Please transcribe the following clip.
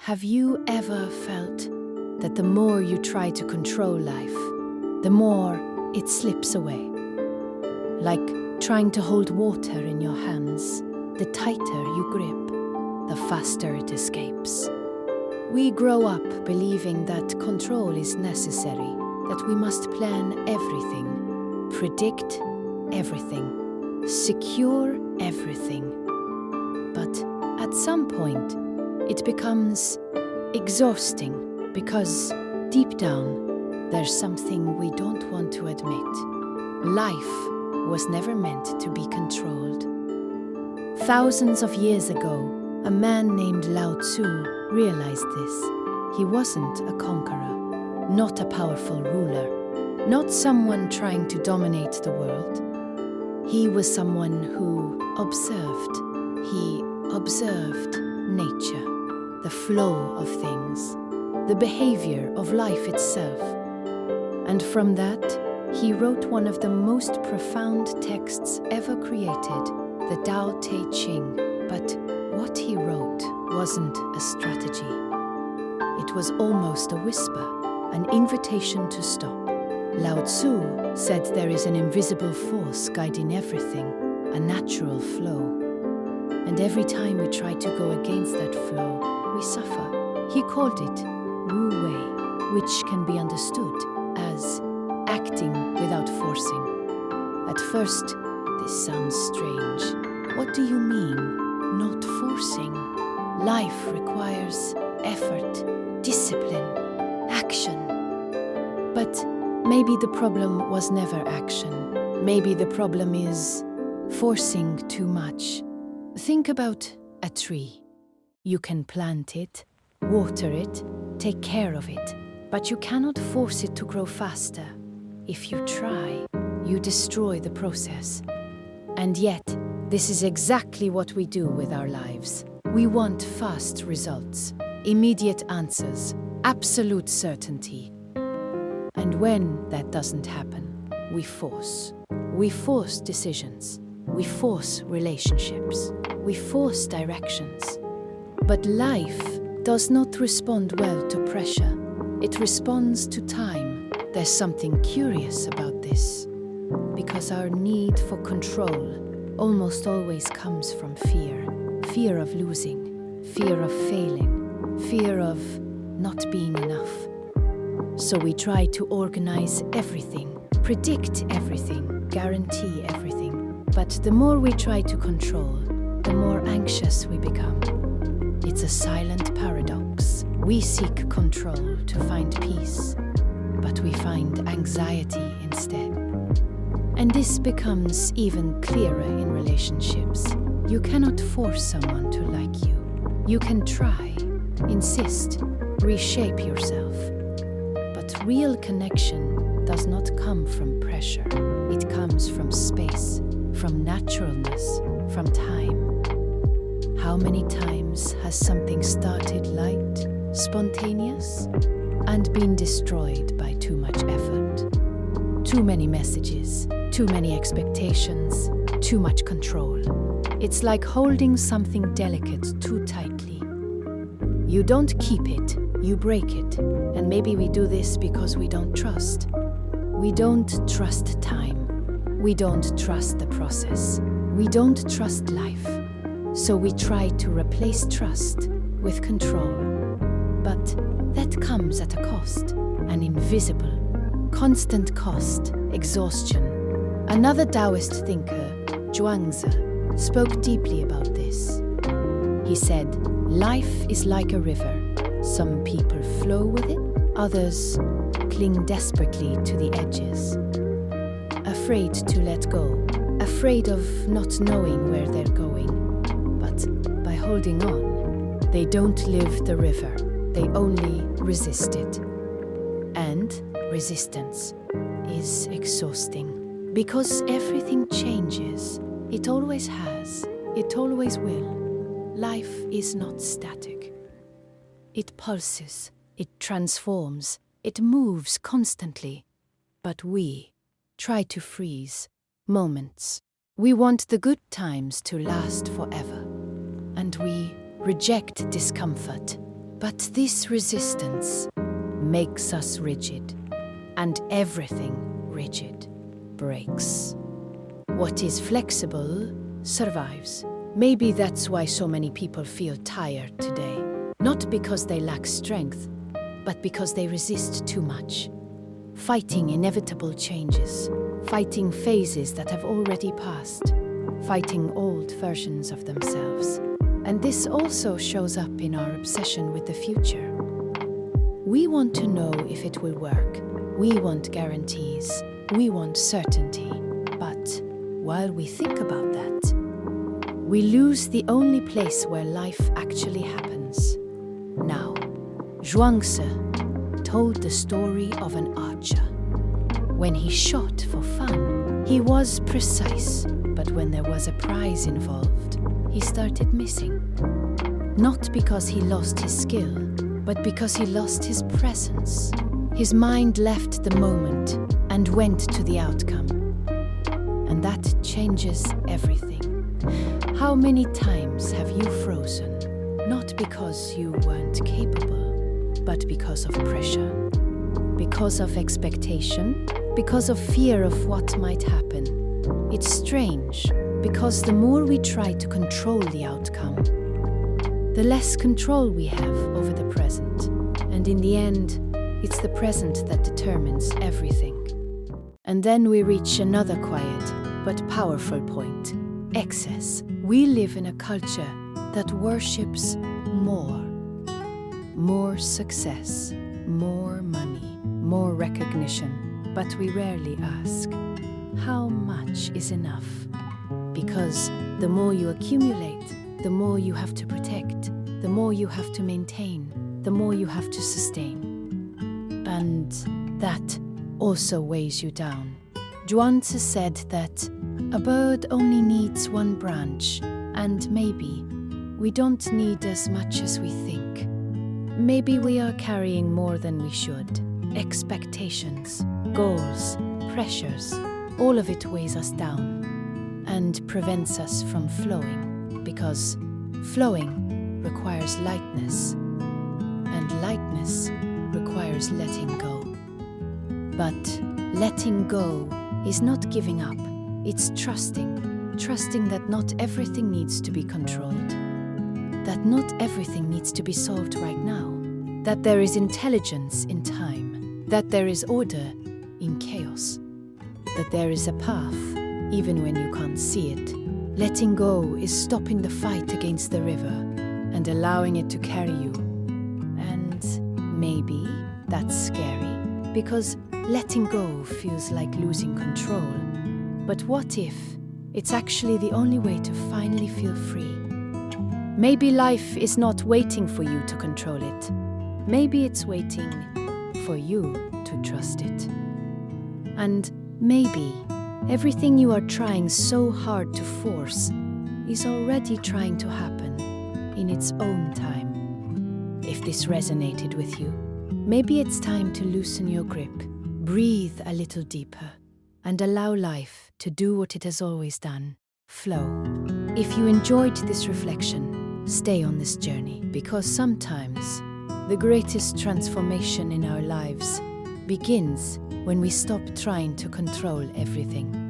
Have you ever felt that the more you try to control life, the more it slips away? Like trying to hold water in your hands, the tighter you grip, the faster it escapes. We grow up believing that control is necessary, that we must plan everything, predict everything, secure everything. But at some point, it becomes exhausting because deep down, there's something we don't want to admit. Life was never meant to be controlled. Thousands of years ago, a man named Lao Tzu realized this. He wasn't a conqueror, not a powerful ruler, not someone trying to dominate the world. He was someone who observed. He observed nature, the flow of things, the behavior of life itself. And from that, he wrote one of the most profound texts ever created, the Tao Te Ching. But what he wrote wasn't a strategy. It was almost a whisper, an invitation to stop. Lao Tzu said there is an invisible force guiding everything, a natural flow. And every time we try to go against that flow, we suffer. He called it Wu Wei, which can be understood as acting without forcing. At first, this sounds strange. What do you mean, not forcing? Life requires effort, discipline, action. But maybe the problem was never action. Maybe the problem is forcing too much. Think about a tree. You can plant it, water it, take care of it, but you cannot force it to grow faster. If you try, you destroy the process. And yet, this is exactly what we do with our lives. We want fast results, immediate answers, absolute certainty. And when that doesn't happen, we force. We force decisions. We force relationships. We force directions. But life does not respond well to pressure. It responds to time. There's something curious about this, because our need for control almost always comes from fear. Fear of losing, fear of failing, fear of not being enough. So we try to organize everything, predict everything, guarantee everything. But the more we try to control, the more anxious we become. It's a silent paradox. We seek control to find peace, but we find anxiety instead. And this becomes even clearer in relationships. You cannot force someone to like you. You can try, insist, reshape yourself. But real connection does not come from pressure. It comes from space, from naturalness, from time. How many times has something started light, spontaneous, and been destroyed by too much effort? Too many messages, too many expectations, too much control. It's like holding something delicate too tightly. You don't keep it, you break it. And maybe we do this because we don't trust. We don't trust time. We don't trust the process. We don't trust life. So we try to replace trust with control. But that comes at a cost, an invisible, constant cost, exhaustion. Another Taoist thinker, Zhuangzi, spoke deeply about this. He said, life is like a river. Some people flow with it, others cling desperately to the edges, afraid to let go, afraid of not knowing where they're going. But by holding on, they don't live the river, they only resist it. And resistance is exhausting, because everything changes. It always has, it always will. Life is not static. It pulses, it transforms, it moves constantly. But we try to freeze moments. We want the good times to last forever. And we reject discomfort. But this resistance makes us rigid, and everything rigid breaks. What is flexible survives. Maybe that's why so many people feel tired today. Not because they lack strength, but because they resist too much. Fighting inevitable changes, fighting phases that have already passed, fighting old versions of themselves. And this also shows up in our obsession with the future. We want to know if it will work. We want guarantees. We want certainty. But while we think about that, we lose the only place where life actually happens. Now, Zhuangzi told the story of an archer. When he shot for fun, he was precise, but when there was a prize involved, he started missing. Not because he lost his skill, but because he lost his presence. His mind left the moment and went to the outcome. And that changes everything. How many times have you frozen? Not because you weren't capable, but because of pressure, because of expectation, because of fear of what might happen. It's strange, because the more we try to control the outcome, the less control we have over the present. And in the end, it's the present that determines everything. And then we reach another quiet but powerful point: excess. We live in a culture that worships more. More success, more money, more recognition. But we rarely ask, how much is enough? Because the more you accumulate, the more you have to protect, the more you have to maintain, the more you have to sustain. And that also weighs you down. Zhuangzi said that a bird only needs one branch, and maybe we don't need as much as we think. Maybe we are carrying more than we should. Expectations, goals, pressures, all of it weighs us down and prevents us from flowing, because flowing requires lightness, and lightness requires letting go. But letting go is not giving up, it's trusting that not everything needs to be controlled, that not everything needs to be solved right now, that there is intelligence in time, that there is order in chaos, that there is a path even when you can't see it. Letting go is stopping the fight against the river and allowing it to carry you. And maybe that's scary, because letting go feels like losing control. But what if it's actually the only way to finally feel free? Maybe life is not waiting for you to control it. Maybe it's waiting for you to trust it. And maybe everything you are trying so hard to force is already trying to happen in its own time. If this resonated with you, maybe it's time to loosen your grip, breathe a little deeper, and allow life to do what it has always done: flow. If you enjoyed this reflection, stay on this journey, because sometimes the greatest transformation in our lives begins when we stop trying to control everything.